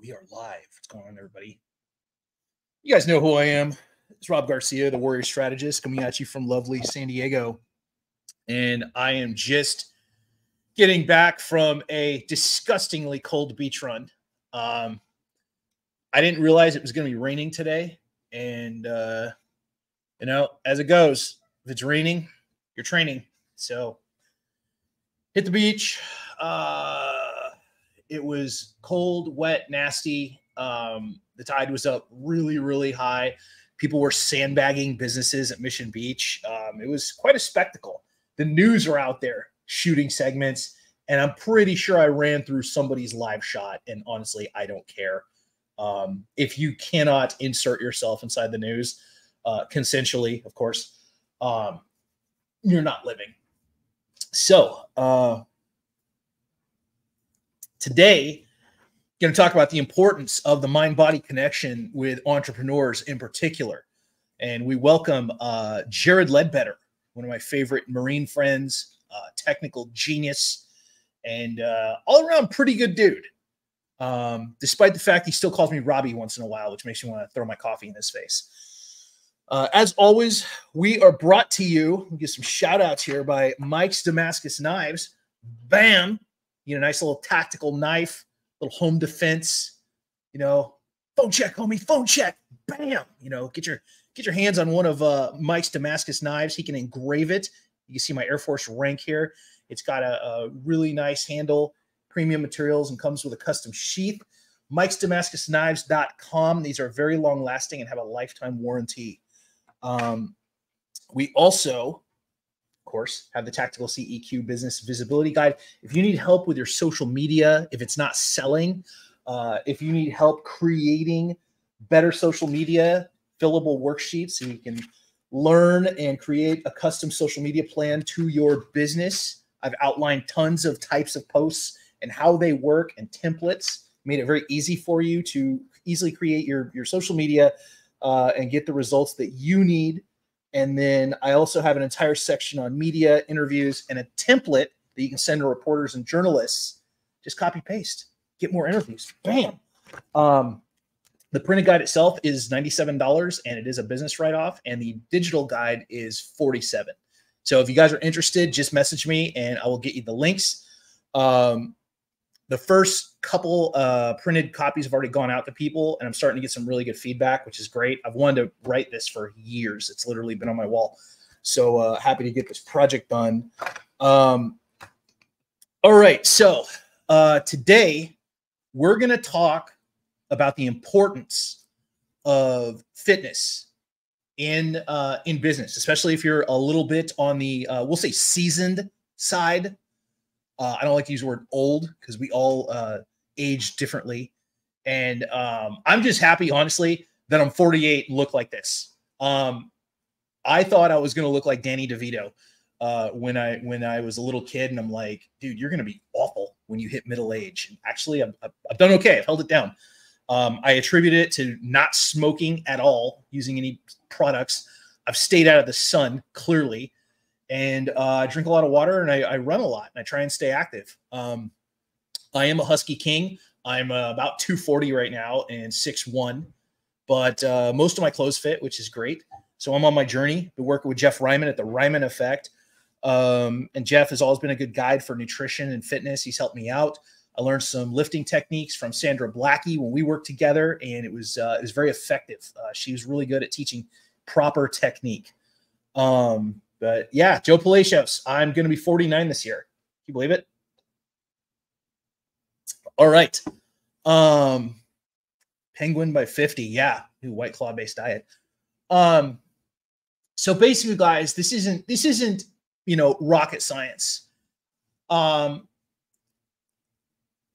We are live. What's going on, everybody? You guys know who I am. It's Rob Garcia, the Warrior Strategist, coming at you from lovely San Diego. And I am just getting back from a disgustingly cold beach run. I didn't realize it was going to be raining today. And, as it goes, if it's raining, you're training. So hit the beach. It was cold, wet, nasty. The tide was up really, really high. People were sandbagging businesses at Mission Beach. It was quite a spectacle. The news are out there shooting segments, and I'm pretty sure I ran through somebody's live shot. And honestly, I don't care. If you cannot insert yourself inside the news, consensually, of course, you're not living. So, today, I'm going to talk about the importance of the mind-body connection with entrepreneurs in particular. And we welcome Jared Ledbetter, one of my favorite Marine friends, technical genius, and all-around pretty good dude. Despite the fact he still calls me Robbie once in a while, which makes me want to throw my coffee in his face. As always, we are brought to you, we'll get some shout-outs here, by Mike's Damascus Knives. Bam! You know, nice little tactical knife, little home defense, phone check, homie, phone check, bam, get your hands on one of Mike's Damascus knives. He can engrave it. You can see my Air Force rank here. It's got a really nice handle, premium materials, and comes with a custom sheath. Mike'sDamascusKnives.com. These are very long lasting and have a lifetime warranty. We also, of course, have the Tactical CEQ Business Visibility Guide. If you need help with your social media, if it's not selling, if you need help creating better social media, fillable worksheets so you can learn and create a custom social media plan to your business. I've outlined tons of types of posts and how they work and templates, made it very easy for you to easily create your social media and get the results that you need. And then I also have an entire section on media, interviews, and a template that you can send to reporters and journalists. Just copy paste, get more interviews. Bam. The printed guide itself is $97, and it is a business write-off, and the digital guide is $47. So if you guys are interested, just message me and I will get you the links. The first couple printed copies have already gone out to people, and I'm starting to get some really good feedback, which is great. I've wanted to write this for years. It's literally been on my wall. So happy to get this project done. All right. So today we're going to talk about the importance of fitness in business, especially if you're a little bit on the, we'll say, seasoned side. I don't like to use the word old because we all age differently. And I'm just happy, honestly, that I'm 48 and look like this. I thought I was going to look like Danny DeVito when I was a little kid. And I'm like, dude, you're going to be awful when you hit middle age. And actually, I've done okay. I've held it down. I attribute it to not smoking at all, using any products. I've stayed out of the sun, clearly. And I drink a lot of water, and I run a lot, and I try and stay active. I am a Husky King. I'm about 240 right now and 6'1", but most of my clothes fit, which is great. So I'm on my journey. Been working with Jeff Ryman at the Ryman Effect. And Jeff has always been a good guide for nutrition and fitness. He's helped me out. I learned some lifting techniques from Sandra Blackie when we worked together, and it was very effective. She was really good at teaching proper technique. But yeah, Joe Palacios, I'm going to be 49 this year. Can you believe it? All right. Penguin by 50. Yeah. New White Claw based diet. So basically, guys, this isn't, rocket science.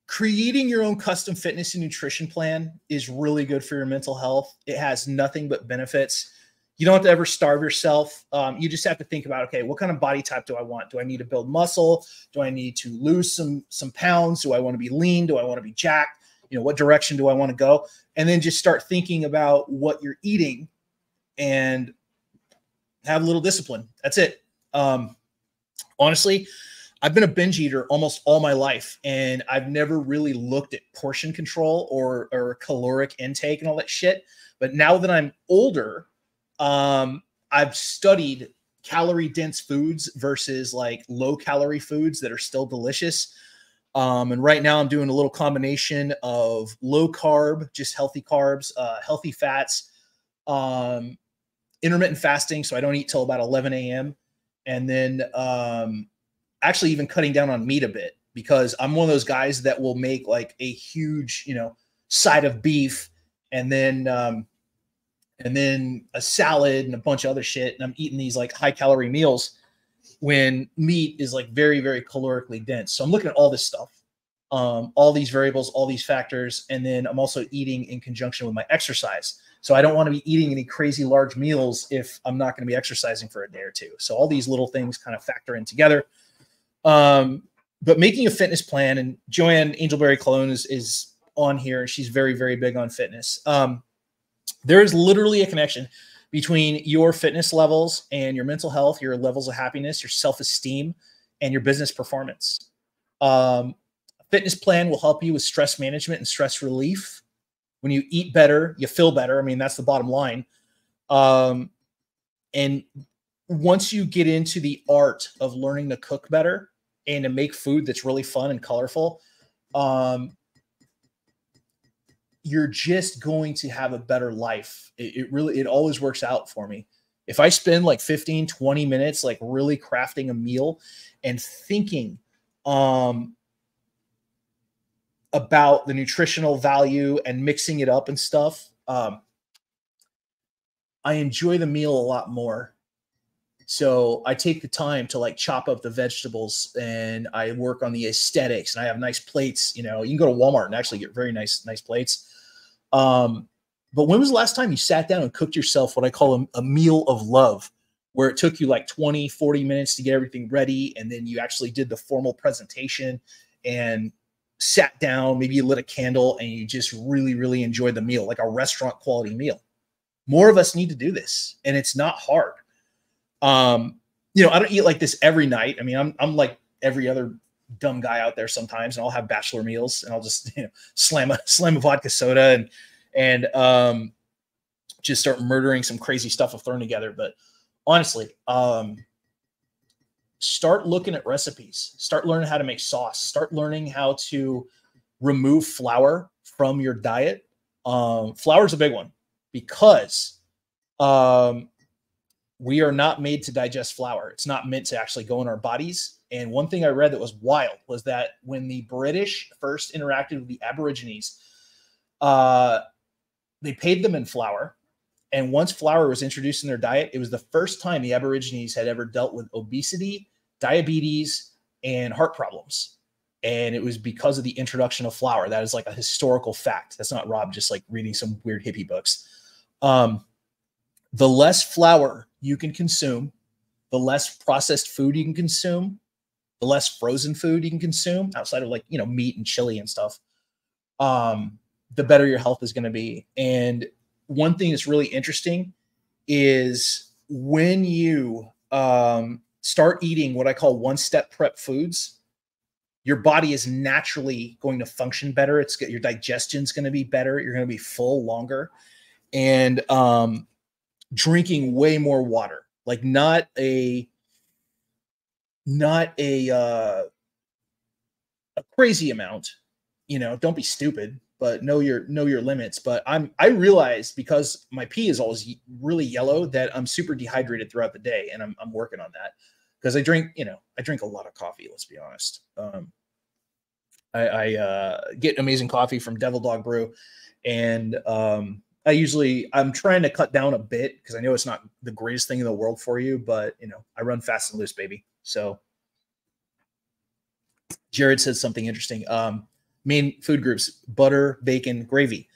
Creating your own custom fitness and nutrition plan is really good for your mental health. It has nothing but benefits. You don't have to ever starve yourself. You just have to think about, okay, what kind of body type do I want? Do I need to build muscle? Do I need to lose some pounds? Do I want to be lean? Do I want to be jacked? What direction do I want to go? And then just start thinking about what you're eating and have a little discipline. That's it. Honestly, I've been a binge eater almost all my life, and I've never really looked at portion control or caloric intake and all that shit. But now that I'm older, I've studied calorie dense foods versus like low calorie foods that are still delicious. And right now I'm doing a little combination of low carb, just healthy carbs, healthy fats, intermittent fasting. So I don't eat till about 11 a.m. And then actually even cutting down on meat a bit, because I'm one of those guys that will make like a huge, side of beef and then a salad and a bunch of other shit. And I'm eating these like high calorie meals when meat is like very, very calorically dense. So I'm looking at all this stuff, all these variables, all these factors. And then I'm also eating in conjunction with my exercise. So I don't want to be eating any crazy large meals if I'm not going to be exercising for a day or two. So all these little things kind of factor in together. But making a fitness plan, and Joanne Angelberry Cologne is on here, and she's very, very big on fitness. There is literally a connection between your fitness levels and your mental health, your levels of happiness, your self-esteem, and your business performance. A fitness plan will help you with stress management and stress relief. When you eat better, you feel better. I mean, that's the bottom line. And once you get into the art of learning to cook better and to make food that's really fun and colorful, you're just going to have a better life. It always works out for me. If I spend like 15, 20 minutes, like really crafting a meal and thinking, about the nutritional value and mixing it up and stuff, I enjoy the meal a lot more. So I take the time to like chop up the vegetables, and I work on the aesthetics, and I have nice plates. You can go to Walmart and actually get very nice plates. But when was the last time you sat down and cooked yourself what I call a meal of love, where it took you like 20, 40 minutes to get everything ready, and then you actually did the formal presentation and sat down, maybe you lit a candle, and you just really, really enjoyed the meal, like a restaurant quality meal. More of us need to do this, and it's not hard. I don't eat like this every night. I mean, I'm like every other dumb guy out there sometimes, and I'll have bachelor meals, and I'll just slam a vodka soda and just start murdering some crazy stuff I've thrown together. But honestly, start looking at recipes, start learning how to make sauce, start learning how to remove flour from your diet. Flour is a big one, because we are not made to digest flour. It's not meant to actually go in our bodies. And one thing I read that was wild was that when the British first interacted with the Aborigines, they paid them in flour. And once flour was introduced in their diet, it was the first time the Aborigines had ever dealt with obesity, diabetes, and heart problems. And it was because of the introduction of flour. That is like a historical fact. That's not Rob just like reading some weird hippie books. The less flour you can consume, the less processed food you can consume, the less frozen food you can consume outside of like, meat and chili and stuff, the better your health is going to be. And one thing that's really interesting is when you start eating what I call one-step prep foods, your body is naturally going to function better. Your digestion's going to be better. You're going to be full longer, and drinking way more water, like not a crazy amount. Don't be stupid, but know your limits. But I realized, because my pee is always really yellow, that I'm super dehydrated throughout the day, and I'm working on that, because I drink a lot of coffee. Let's be honest. I get amazing coffee from Devil Dog Brew, and I'm trying to cut down a bit, because I know it's not the greatest thing in the world for you, but I run fast and loose, baby. So Jared said something interesting. Main food groups: butter, bacon, gravy.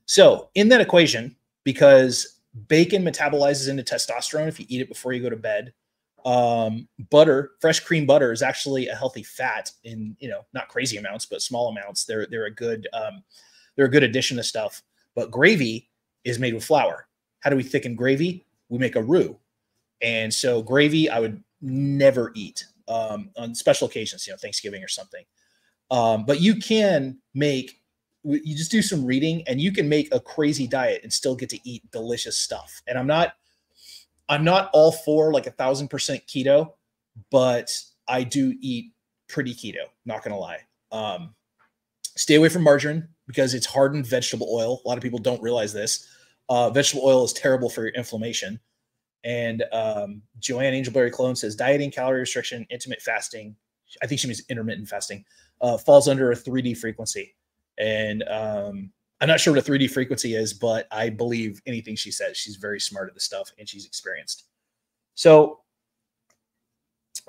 So in that equation, because bacon metabolizes into testosterone if you eat it before you go to bed, butter, fresh cream butter, is actually a healthy fat in, not crazy amounts, but small amounts. They're a good addition to stuff. But gravy is made with flour. How do we thicken gravy? We make a roux. And so gravy I would never eat. on special occasions, you know, Thanksgiving or something. But you just do some reading and you can make a crazy diet and still get to eat delicious stuff. And I'm not all for like 1,000% keto, but I do eat pretty keto, not going to lie. Stay away from margarine because it's hardened vegetable oil. A lot of people don't realize this. Vegetable oil is terrible for your inflammation. And Joanne Angelberry Clone says dieting, calorie restriction, intermittent fasting. I think she means intermittent fasting. Falls under a 3D frequency. And I'm not sure what a 3D frequency is, but I believe anything she says. She's very smart at this stuff and she's experienced. So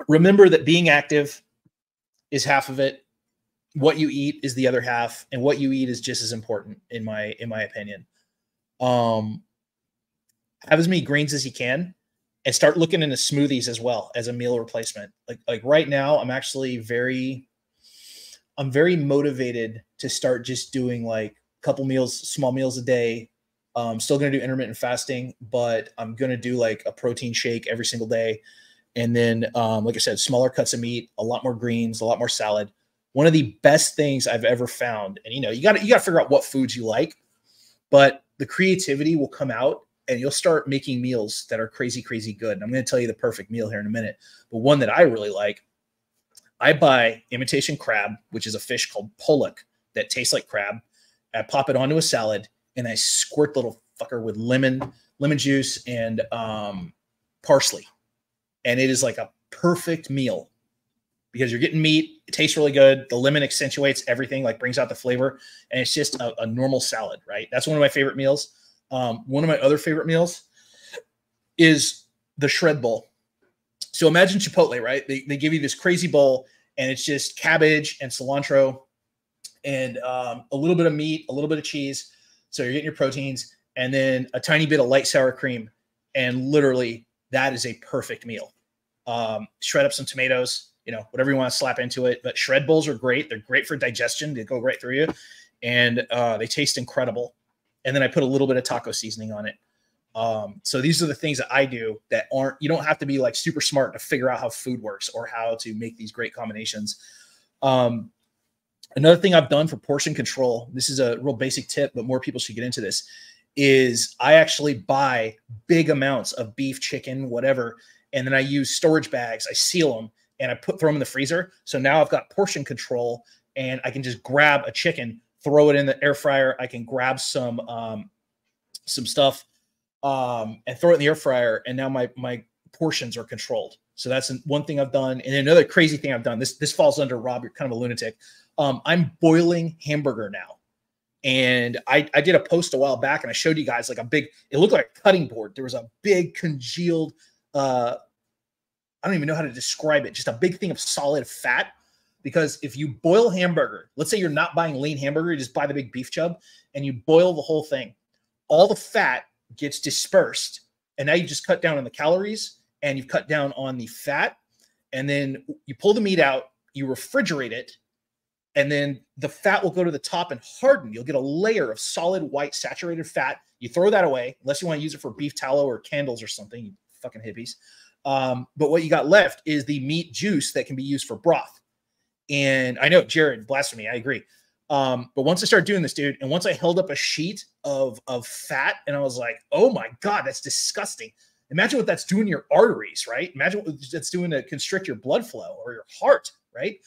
remember that being active is half of it. What you eat is the other half, and what you eat is just as important in my opinion. Have as many greens as you can and start looking into smoothies as well as a meal replacement. Like right now, I'm very motivated to start just doing like a couple meals, small meals a day. Still going to do intermittent fasting, but I'm going to do like a protein shake every single day. And then, like I said, smaller cuts of meat, a lot more greens, a lot more salad. One of the best things I've ever found, and you got to figure out what foods you like, but the creativity will come out and you'll start making meals that are crazy, crazy good. And I'm going to tell you the perfect meal here in a minute, but one that I really like, I buy imitation crab, which is a fish called pollock that tastes like crab. I pop it onto a salad and I squirt the little fucker with lemon juice and parsley. And it is like a perfect meal because you're getting meat. It tastes really good. The lemon accentuates everything, like brings out the flavor. And it's just a normal salad, right? That's one of my favorite meals. One of my other favorite meals is the shred bowl. So imagine Chipotle, right? They give you this crazy bowl and it's just cabbage and cilantro and a little bit of meat, a little bit of cheese. So you're getting your proteins and then a tiny bit of light sour cream. And literally that is a perfect meal. Shred up some tomatoes, whatever you want to slap into it. But shred bowls are great. They're great for digestion. They go right through you. And they taste incredible. And then I put a little bit of taco seasoning on it. So these are the things that I do that you don't have to be like super smart to figure out how food works or how to make these great combinations. Another thing I've done for portion control, this is a real basic tip, but more people should get into this, is I actually buy big amounts of beef, chicken, whatever. And then I use storage bags. I seal them and I throw them in the freezer. So now I've got portion control and I can just grab a chicken, throw it in the air fryer. I can grab some stuff and throw it in the air fryer. And now my portions are controlled. So that's one thing I've done. And another crazy thing I've done, this falls under Rob, you're kind of a lunatic. I'm boiling hamburger now. And I did a post a while back and I showed you guys like it looked like a cutting board. There was a big congealed, I don't even know how to describe it. Just a big thing of solid fat. Because if you boil hamburger, let's say you're not buying lean hamburger, you just buy the big beef chub and you boil the whole thing, all the fat gets dispersed. And now you just cut down on the calories and you've cut down on the fat. And then you pull the meat out, you refrigerate it, and then the fat will go to the top and harden. You'll get a layer of solid white saturated fat. You throw that away, unless you want to use it for beef tallow or candles or something, you fucking hippies. But what you got left is the meat juice that can be used for broth. And I know, Jared, blasphemy, I agree. But once I started doing this, dude, and once I held up a sheet of fat and I was like, oh my God, that's disgusting. Imagine what that's doing to your arteries, right? Imagine what that's doing to constrict your blood flow or your heart, right?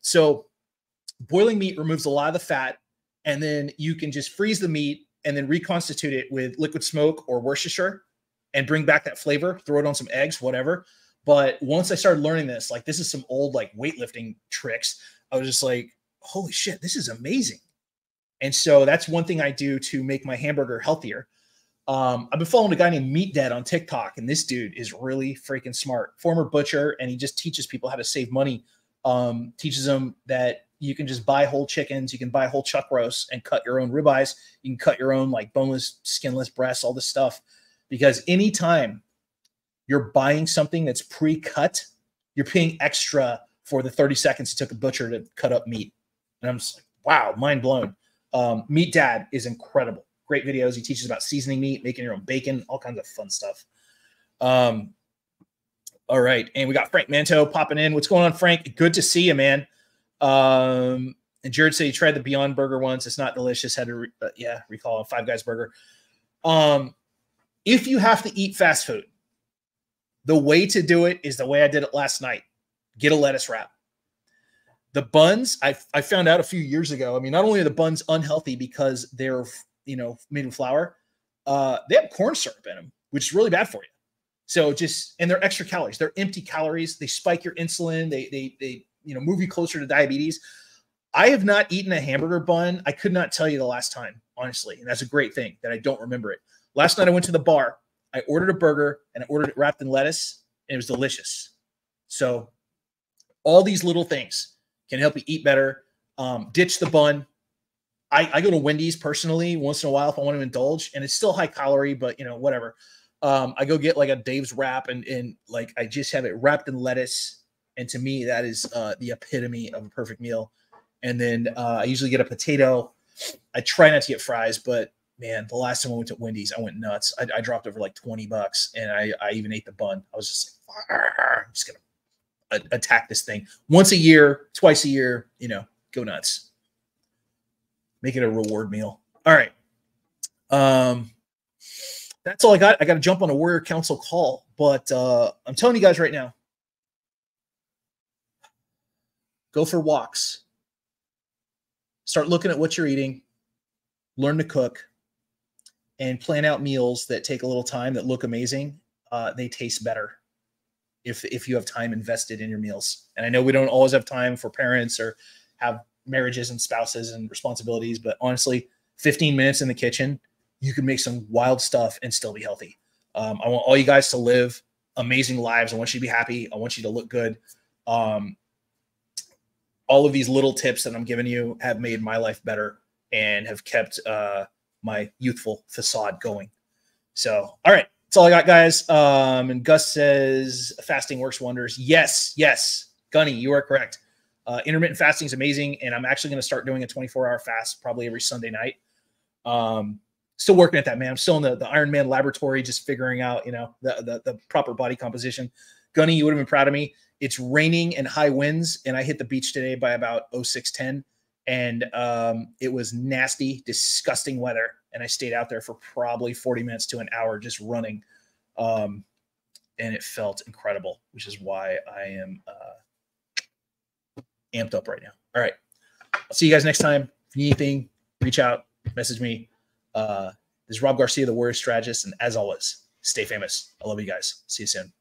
So boiling meat removes a lot of the fat, and then you can just freeze the meat and then reconstitute it with liquid smoke or Worcestershire and bring back that flavor, throw it on some eggs, whatever. But once I started learning this, like this is some old like weightlifting tricks, I was just like, holy shit, this is amazing. And so that's one thing I do to make my hamburger healthier. I've been following a guy named Meat Dad on TikTok, and this dude is really freaking smart. Former butcher, and he just teaches people how to save money. Teaches them that you can just buy whole chickens, you can buy whole chuck roasts and cut your own ribeyes. You can cut your own like boneless, skinless breasts, all this stuff. Because anytime you're buying something that's pre-cut, you're paying extra for the 30 seconds it took a butcher to cut up meat. And I'm just like, wow, mind blown. Meat Dad is incredible. Great videos. He teaches about seasoning meat, making your own bacon, all kinds of fun stuff. All right. And we got Frank Manto popping in. What's going on, Frank? Good to see you, man. And Jared said he tried the Beyond Burger once. It's not delicious. Had to, recall a Five Guys burger. If you have to eat fast food, the way to do it is the way I did it last night. Get a lettuce wrap. The buns, I found out a few years ago. I mean, not only are the buns unhealthy because they're, made with flour, they have corn syrup in them, which is really bad for you. So and they're extra calories. They're empty calories. They spike your insulin. They move you closer to diabetes. I have not eaten a hamburger bun. I could not tell you the last time, honestly. And that's a great thing that I don't remember it. Last night I went to the bar. I ordered a burger and I ordered it wrapped in lettuce, and it was delicious. So all these little things can help you eat better. Ditch the bun. I go to Wendy's personally once in a while if I want to indulge, and it's still high calorie, but whatever. I go get like a Dave's wrap and like I just have it wrapped in lettuce. And to me, that is the epitome of a perfect meal. And then I usually get a potato. I try not to get fries, but man, the last time I went to Wendy's, I went nuts. I dropped over like $20 and I even ate the bun. I was just like, I'm just going to attack this thing once a year, twice a year, go nuts. Make it a reward meal. All right. That's all I got. I got to jump on a Warrior Council call, but I'm telling you guys right now, go for walks. Start looking at what you're eating, learn to cook, and plan out meals that take a little time that look amazing. They taste better if you have time invested in your meals. And I know we don't always have time for parents or have marriages and spouses and responsibilities, but honestly, 15 minutes in the kitchen, you can make some wild stuff and still be healthy. I want all you guys to live amazing lives. I want you to be happy. I want you to look good. All of these little tips that I'm giving you have made my life better and have kept my youthful facade going. So, all right. That's all I got, guys. And Gus says fasting works wonders. Yes. Gunny, you are correct. Intermittent fasting is amazing. And I'm actually going to start doing a 24-hour fast probably every Sunday night. Still working at that, man. I'm still in the Iron Man laboratory, just figuring out, the proper body composition. Gunny, you would have been proud of me. It's raining and high winds, and I hit the beach today by about 06:10, and it was nasty, disgusting weather, and I stayed out there for probably 40 minutes to an hour just running, and it felt incredible, which is why I am amped up right now. All right. I'll see you guys next time. If you need anything, reach out, message me. This is Rob Garcia, the Warrior Strategist, and as always, stay famous. I love you guys. See you soon.